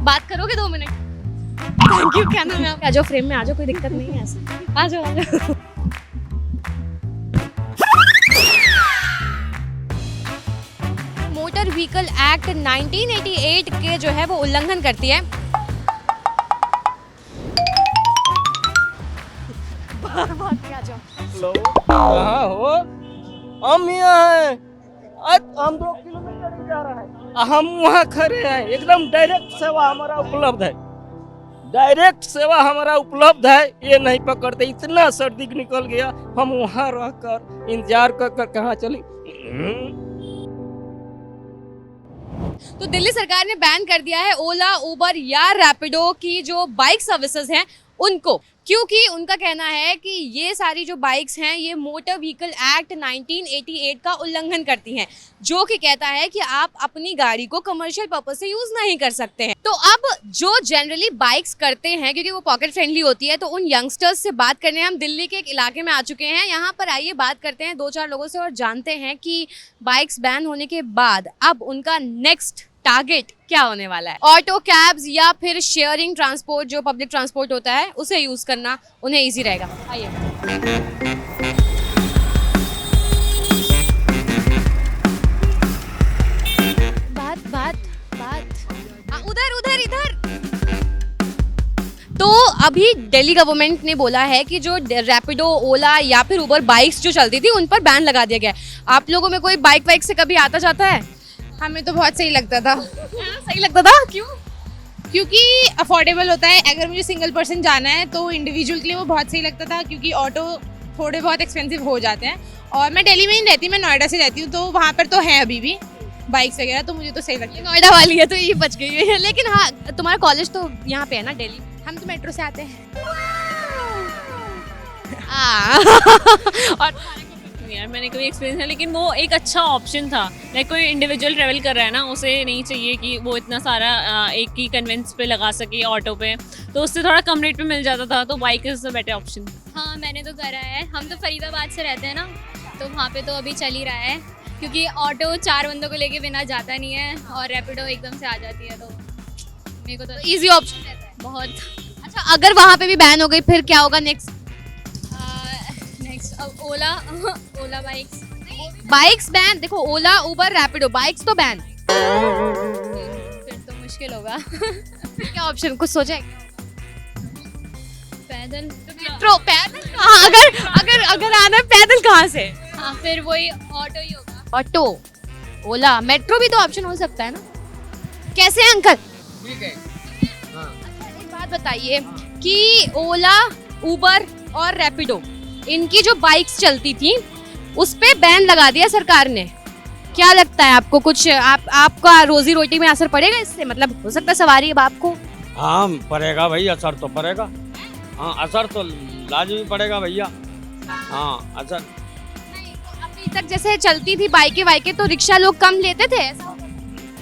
बात करोगे 2 minute? Thank you. क्या नाम है आपका? आ जाओ फ्रेम में, आ जाओ, कोई दिक्कत नहीं है ऐसे। आ जाओ, आ जाओ। मोटर व्हीकल एक्ट 1988 के जो है वो उल्लंघन करती है। आ जाओ। हेलो, कहाँ हो? हम यहाँ हैं। आज हम 2 किलोमीटर ही जा रहा है। हम वहाँ खड़े हैं, एकदम डायरेक्ट सेवा हमारा उपलब्ध है। डायरेक्ट सेवा हमारा उपलब्ध है, ये नहीं पकड़ते। इतना सर्दी निकल गया, हम वहाँ रहकर इंतजार कर कहाँ चले। तो दिल्ली सरकार ने बैन कर दिया है ओला, उबर या रैपिडो की जो बाइक सर्विसेज हैं उनको, क्योंकि उनका कहना है कि ये सारी जो बाइक्स हैं ये मोटर व्हीकल एक्ट 1988 का उल्लंघन करती हैं, जो कि कहता है कि आप अपनी गाड़ी को कमर्शियल पर्पज से यूज नहीं कर सकते हैं। तो अब जो जनरली बाइक्स करते हैं क्योंकि वो पॉकेट फ्रेंडली होती है, तो उन यंगस्टर्स से बात करने हम दिल्ली के एक इलाके में आ चुके हैं। यहाँ पर आइए बात करते हैं 2-4 लोगों से और जानते हैं कि बाइक्स बैन होने के बाद अब उनका नेक्स्ट टारगेट क्या होने वाला है। ऑटो, कैब्स या फिर शेयरिंग ट्रांसपोर्ट, जो पब्लिक ट्रांसपोर्ट होता है, उसे यूज करना उन्हें इजी रहेगा। आइए। बात उधर इधर। तो अभी दिल्ली गवर्नमेंट ने बोला है कि जो रैपिडो, ओला या फिर उबर बाइक्स जो चलती थी उन पर बैन लगा दिया गया है। आप लोगों में कोई बाइक से कभी आता जाता है? हमें तो बहुत सही लगता था। सही लगता था? क्यों? क्योंकि अफोर्डेबल होता है। अगर मुझे सिंगल पर्सन जाना है तो इंडिविजुअल के लिए वो बहुत सही लगता था, क्योंकि ऑटो थोड़े बहुत एक्सपेंसिव हो जाते हैं। और मैं दिल्ली में नहीं रहती, मैं नोएडा से रहती हूँ, तो वहाँ पर तो है अभी भी बाइक्स वगैरह, तो मुझे तो सही लगता है। नोएडा वाली है तो ये बच गई है। लेकिन हाँ, तुम्हारा कॉलेज तो यहाँ पे है ना, दिल्ली? हम तो मेट्रो से आते हैं। और यार मैंने कोई एक्सपीरियंस है, लेकिन वो एक अच्छा ऑप्शन था। लाइक कोई इंडिविजुअल ट्रैवल कर रहा है ना, उसे नहीं चाहिए कि वो इतना सारा एक ही कन्वेंस पे लगा सके ऑटो पे, तो उससे थोड़ा कम रेट पे मिल जाता था। तो bike is the better option. हाँ, मैंने तो करा है। हम तो फरीदाबाद से रहते हैं ना, तो वहाँ पे तो अभी चल ही रहा है, क्योंकि ऑटो 4 बंदों को लेके बिना जाता नहीं है और रैपिडो एकदम से आ जाती है, तो मेरे को तो इजी ऑप्शन रहता है बहुत। अच्छा, अगर वहाँ पे भी बैन हो गई फिर क्या होगा नेक्स्ट? नेक्स्ट ओला ओला बाइक्स बैन। देखो, ओला, उबर, रैपिडो, बाइक्स तो बैन। फिर तो मुश्किल होगा। क्या ऑप्शन कुछ सोचा है? पैदल। मेट्रो, पैदल कहाँ? अगर आना है पैदल कहाँ से? हाँ, फिर वही ऑटो ही होगा। ऑटो, ओला, मेट्रो भी तो ऑप्शन हो सकता है ना। कैसे है अंकल? ठीक है। एक बात बताइए कि ओला, उबर और रैपिडो, इनकी जो बाइक्स चलती थी उस पे बैन लगा दिया सरकार ने। क्या लगता है आपको, कुछ आपका रोजी रोटी में असर पड़ेगा इससे? मतलब हो सकता है सवारी अब आपको? हाँ पड़ेगा भाई, असर तो पड़ेगा। हाँ, असर तो लाजमी पड़ेगा भैया। हाँ, असर। अभी तक जैसे चलती थी बाइकें तो रिक्शा लोग कम लेते थे, ऐसा?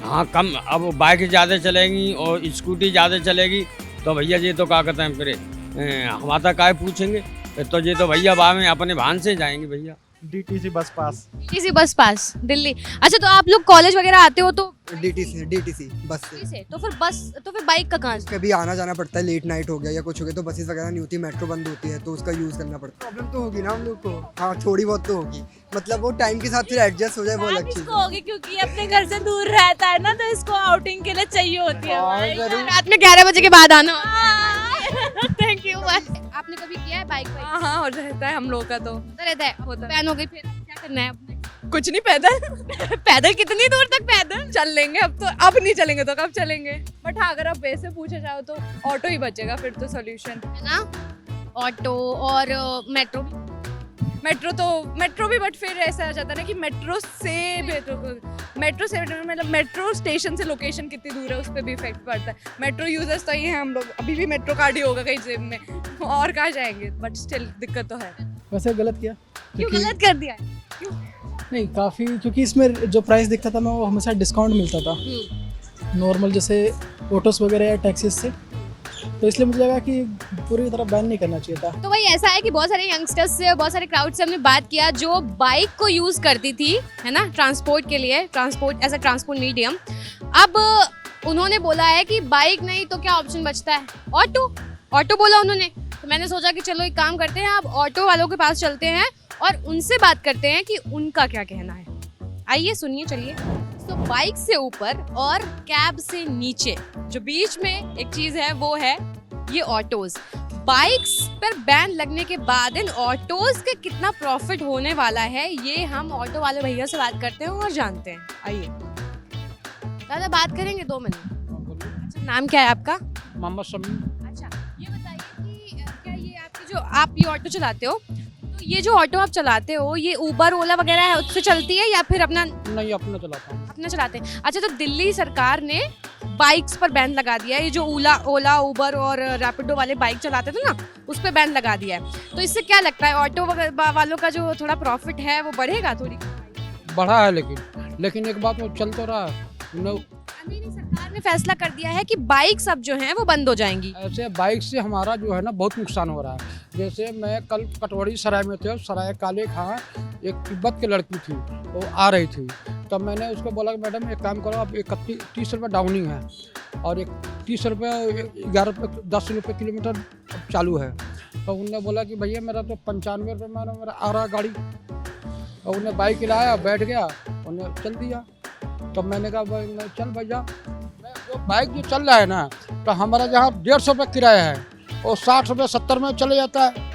हाँ कम। अब बाइक ज़्यादा चलेगी और स्कूटी ज़्यादा चलेगी तो भैया जी तो क्या कहते हैं, फिर हमारा काय पूछेंगे। तो ये तो भैया बाद में अपने भान से जाएंगे भैया। डीटीसी बस पास। डीटीसी बस पास दिल्ली। अच्छा, तो आप लोग कॉलेज वगैरह आते हो तो डीटीसी बस से। तो फिर बाइक का कहाँ से? कभी आना जाना पड़ता है, लेट नाइट हो गया या कुछ हो गया तो बसेस वगैरह नहीं होती, मेट्रो बंद होती है, तो उसका यूज करना पड़ता है। प्रॉब्लम तो होगी ना हम लोग को। हाँ, थोड़ी बहुत तो होगी, मतलब वो टाइम के साथ फिर एडजस्ट हो जाए, वो अलग चीज होगी, क्योंकि अपने घर से दूर रहता है ना, तो इसको आउटिंग के लिए चाहिए होती है। रात में 11 बजे के बाद आना। Thank you. आपने कभी किया है बाइक? हाँ, और रहता है हम लोग का तो रहता है। बैन हो गई फिर क्या करना है? कुछ नहीं, पैदल। पैदल कितनी दूर तक पैदल चल लेंगे? अब नहीं चलेंगे तो कब चलेंगे? बट हाँ, अगर आप वैसे पूछे जाओ तो ऑटो ही बचेगा फिर तो सोल्यूशन है ना। ऑटो और मेट्रो भी, बट फिर ऐसा आ जाता है ना कि मेट्रो से मतलब मेट्रो स्टेशन से लोकेशन कितनी दूर है उस पर भी इफेक्ट पड़ता है। मेट्रो यूजर्स तो ही हैं हम लोग, अभी भी मेट्रो कार्ड ही होगा कहीं जेब में, और कहाँ जाएंगे? बट स्टिल दिक्कत तो है। वैसे गलत किया। क्यों गलत कर दिया है? नहीं, काफ़ी, क्योंकि इसमें जो प्राइस दिखता था मैं, वो हमेशा डिस्काउंट मिलता था नॉर्मल जैसे ऑटोस वगैरह या टैक्सीज से, तो इसलिए मुझे लगा कि पूरी तरह बैन नहीं करना चाहिए था। तो वही ऐसा है कि बहुत सारे यंगस्टर्स से, बहुत सारे क्राउड से हमने बात किया जो बाइक को यूज करती थी, है ना, ट्रांसपोर्ट के लिए, transport as a transport medium. अब उन्होंने बोला है कि बाइक नहीं तो क्या ऑप्शन बचता है, ऑटो। ऑटो बोला उन्होंने, तो मैंने सोचा कि चलो एक काम करते हैं, आप ऑटो वालों के पास चलते हैं और उनसे बात करते हैं कि उनका क्या कहना है। आइए सुनिए, चलिए। तो बाइक से ऊपर और कैब से नीचे जो बीच में एक चीज है वो है ये ऑटोज। बाइक्स पर बैन लगने के बाद इन ऑटोज के कितना प्रॉफिट होने वाला है ये हम ऑटो वाले भैया से बात करते हैं और जानते हैं। आइए दादा, बात करेंगे 2 मिनट। अच्छा, नाम क्या है आपका? मोहम्मद शमी। अच्छा, ये बताइए कि क्या ये आपकी जो आप ये ऑटो चलाते हो, तो ये जो ऑटो आप चलाते हो ये उबर ओला वगैरह है उससे चलती है या फिर अपना? नहीं, अपना चलाता हूँ। अपना चलाते हैं। अच्छा, तो दिल्ली सरकार ने बाइक्स पर बैन लगा दिया है। ये जो ओला उबर और रैपिडो वाले बाइक चलाते थे ना, उस पर बैन लगा दिया है। तो इससे क्या लगता है ऑटो वालों का जो थोड़ा प्रॉफिट है वो बढ़ेगा? थोड़ी बढ़ा है, लेकिन एक बात वो चल तो रहा है। नहीं, सरकार ने फैसला कर दिया है कि बाइक्स अब जो हैं वो बंद हो जाएंगी। ऐसे बाइक से हमारा जो है ना बहुत नुकसान हो रहा है। जैसे मैं कल कटवाड़ी सराय में थे, सराय काले खां एक तिब्बत की लड़की थी, वो आ रही थी, तब मैंने उसको बोला कि मैडम एक काम करो, आप 30 रुपये डाउनिंग है और 30 रुपये 11 रुपये 10 रुपये किलोमीटर चालू है। तो उन्होंने बोला कि भैया मेरा तो 95 रुपये में मेरा आ रहा गाड़ी। और उन्हें बाइक लाया, बैठ गया, उन्हें चल दिया। तो मैंने कहा भाई चल भैया, जो बाइक जो चल रहा है ना, तो हमारा जहाँ 150 रुपये किराया है वो 60 रुपये 70 में चले जाता है।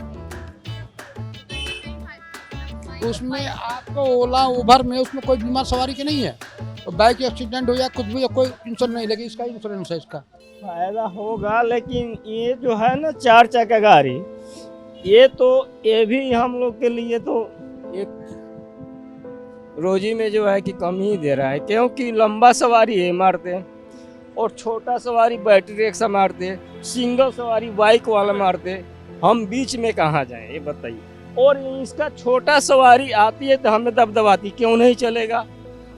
उसमें आपको ओला उबर में उसमें कोई बीमा सवारी की नहीं है। तो बाइक एक्सीडेंट हो जाए कुछ भी, कोई इंश्योरेंस नहीं लगी, इसका इंश्योरेंस है इसका। फायदा होगा, लेकिन ये जो है ना 4 चक्का गाड़ी, ये भी हम लोग के लिए तो एक रोजी में जो है कि कम ही दे रहा है, क्योंकि लंबा सवारी है मारते हैं और छोटा सवारी बैटरी रिक्शा मारते हैं, सिंगल सवारी बाइक वाला मारते हैं। हम बीच में कहाँ जाएं ये बताइए। और इसका छोटा सवारी आती है तो हमें दबदबाती क्यों नहीं चलेगा,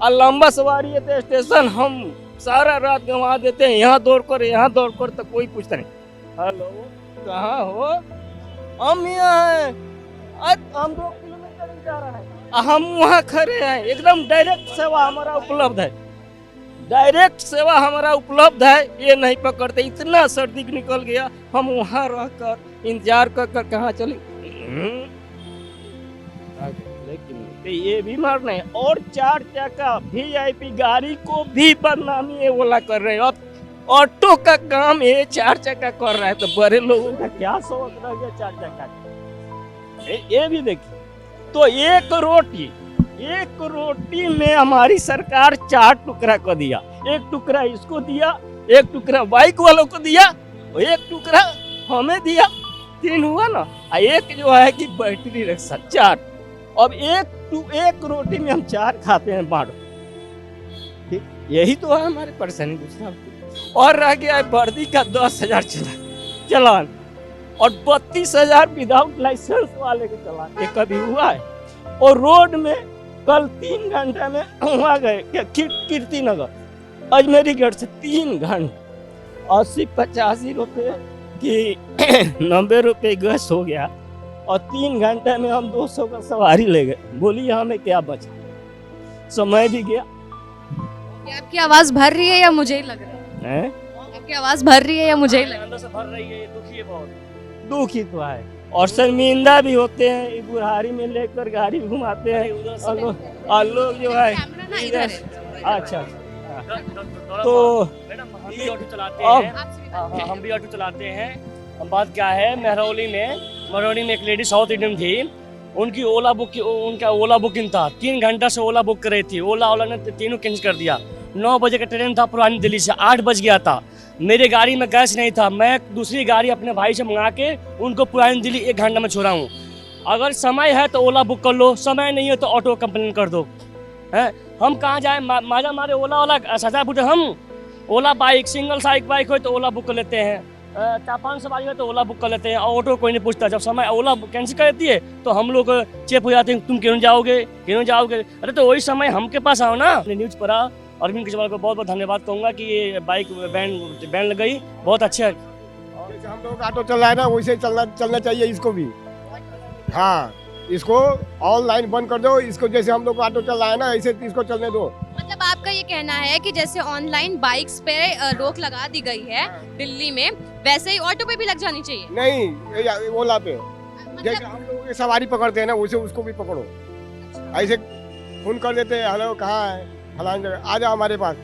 और लंबा सवारी है तो स्टेशन हम सारा रात गंवा देते हैं, यहाँ दौड़ कर तो कोई पूछता नहीं, हेलो कहाँ हो, हम यहाँ हैं, हम 2 किलोमीटर ही जा रहा है, हम वहाँ खड़े हैं। एकदम डायरेक्ट सेवा हमारा उपलब्ध है, डायरेक्ट सेवा हमारा उपलब्ध है, ये नहीं पकड़ते। इतना सर्दी निकल गया, हम वहाँ रहकर इंतजार कर कहाँ चले। लेकिन ये भी मारना है। और 4 चक्का VIP गाड़ी को भी बदनामी है ओला कर रहे हैं। अब ऑटो का काम ये 4 चक्का कर रहा है, तो बड़े लोगों का क्या शौक रह गया 4 चक्का। ये भी देखिए, तो एक रोटी में हमारी सरकार 4 टुकड़ा कर दिया। एक टुकड़ा इसको दिया, एक टुकड़ा बाइक वालों को दिया, और एक टुकड़ा हमें दिया, 3 हुआ ना। एक जो है कि बैटरी रिक्शा 4। अब एक रोटी में हम 4 खाते हैं, बांटो। ठीक, यही तो है हमारी परेशानी। दूसरा और रह गया है वर्दी का 10,000 चलान और 32,000 विदाउट लाइसेंस वाले के चलान। ये कभी हुआ है? और रोड में कल 3 घंटे में वहाँ गए कीर्ति नगर अजमेरी गेट से 3 घंटे 80-85 रुपये कि 90 रुपये गैस हो गया, और 3 घंटे में हम 200 का सवारी ले गए। बोलिए हमें क्या बचा, समय भी गया। ये आपकी आवाज भर रही है या मुझे ही लग रहा है? आपकी आवाज भर रही है या मुझे ही लग रहा है? अंदर से भर रही है, दुखी है, बहुत दुखी तो है, और शर्मिंदा भी होते हैं। बुढ़ारी में लेकर गाड़ी घुमाते हैं, और लोग जो है अच्छा तो हम भी ऑटो चलाते हैं। हम भी ऑटो चलाते हैं। बात क्या है, महरौली में एक लेडी साउथ इंडियन थी, उनकी उनका ओला बुकिंग था। 3 घंटा से ओला बुक कर रही थी, ओला ने तीनों कैंसिल कर दिया। 9 बजे का ट्रेन था पुरानी दिल्ली से, 8 बज गया था। मेरे गाड़ी में गैस नहीं था, मैं दूसरी गाड़ी अपने भाई से मंगा के उनको पुरानी दिल्ली 1 घंटा में छोड़ा हूँ। अगर समय है तो ओला बुक कर लो, समय नहीं है तो ऑटो कंप्लेन कर दो। है हम कहाँ जाए, माजा मारे ओला सजा फूटे। हम ओला बाइक, सिंगल साइक बाइक हो तो ओला बुक कर लेते हैं, 4-5 सवारी हो तो ओला बुक कर लेते हैं, और ऑटो कोई नहीं पूछता। जब समय ओला कैंसिल कर देती है तो हम लोग चेप हो जाते हैं, तुम क्यों जाओगे। अरे तो वही समय हमके पास आओ ना। न्यूज़ पढ़ा, अरविंद केजरीवाल को बहुत बहुत धन्यवाद कहूँगा कि ये बाइक बैन लग गई, बहुत अच्छा है। जैसे हम लोग ऑटो चल रहा है ना, वैसे चलना चाहिए इसको भी। हाँ, इसको ऑनलाइन बंद कर दो, इसको जैसे हम लोग ऑटो चल रहा है ना, ऐसे इसको चलने दो। मतलब आप आपका ये कहना है कि जैसे ऑनलाइन बाइक्स पे रोक लगा दी गई है दिल्ली में, वैसे ही ऑटो पे भी लग जानी चाहिए? नहीं ये ओला पे मतलब जैसे हम लोग ये सवारी पकड़ते हैं ना वैसे उसको भी पकड़ो। ऐसे फोन कर देते हैं, हेलो कहाँ है, फलान जगह आ जाओ हमारे पास,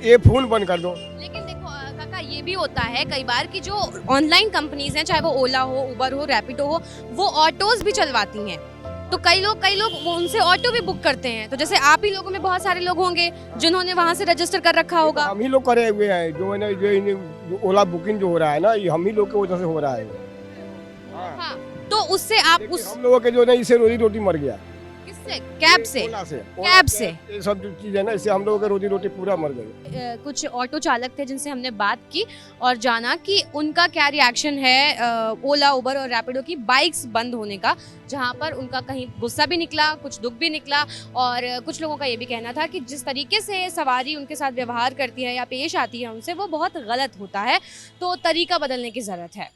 ये फोन बंद कर दो। लेकिन देखो काका, ये भी होता है कई बार कि जो ऑनलाइन कंपनीज हैं, चाहे वो ओला हो, उबर हो, रैपिडो हो, वो ऑटोज भी चलवाती हैं। तो कई लोग वो उनसे ऑटो भी बुक करते हैं। तो जैसे आप ही लोगों में बहुत सारे लोग होंगे जिन्होंने वहां से रजिस्टर कर रखा होगा। हम ही लोग करे हुए हैं, जो है ना जो ओला बुकिंग जो हो रहा है ना, ये हम ही लोग की वजह से हो रहा है। हाँ, तो उससे आप लेकिन हम लोगों के जो है ना इससे रोजी रोटी मर गया। किससे? कैब से? ओला से, कैब से। ये सब जो चीज है ना इससे हम लोगों की रोजी रोटी पूरा मर गई। कुछ ऑटो चालक थे जिनसे हमने बात की और जाना कि उनका क्या रिएक्शन है ओला, उबर और रैपिडो की बाइक्स बंद होने का, जहां पर उनका कहीं गुस्सा भी निकला, कुछ दुख भी निकला। और कुछ लोगों का ये भी कहना था कि जिस तरीके से सवारी उनके साथ व्यवहार करती है या पेश आती है उनसे, वो बहुत गलत होता है। तो तरीका बदलने की ज़रूरत है।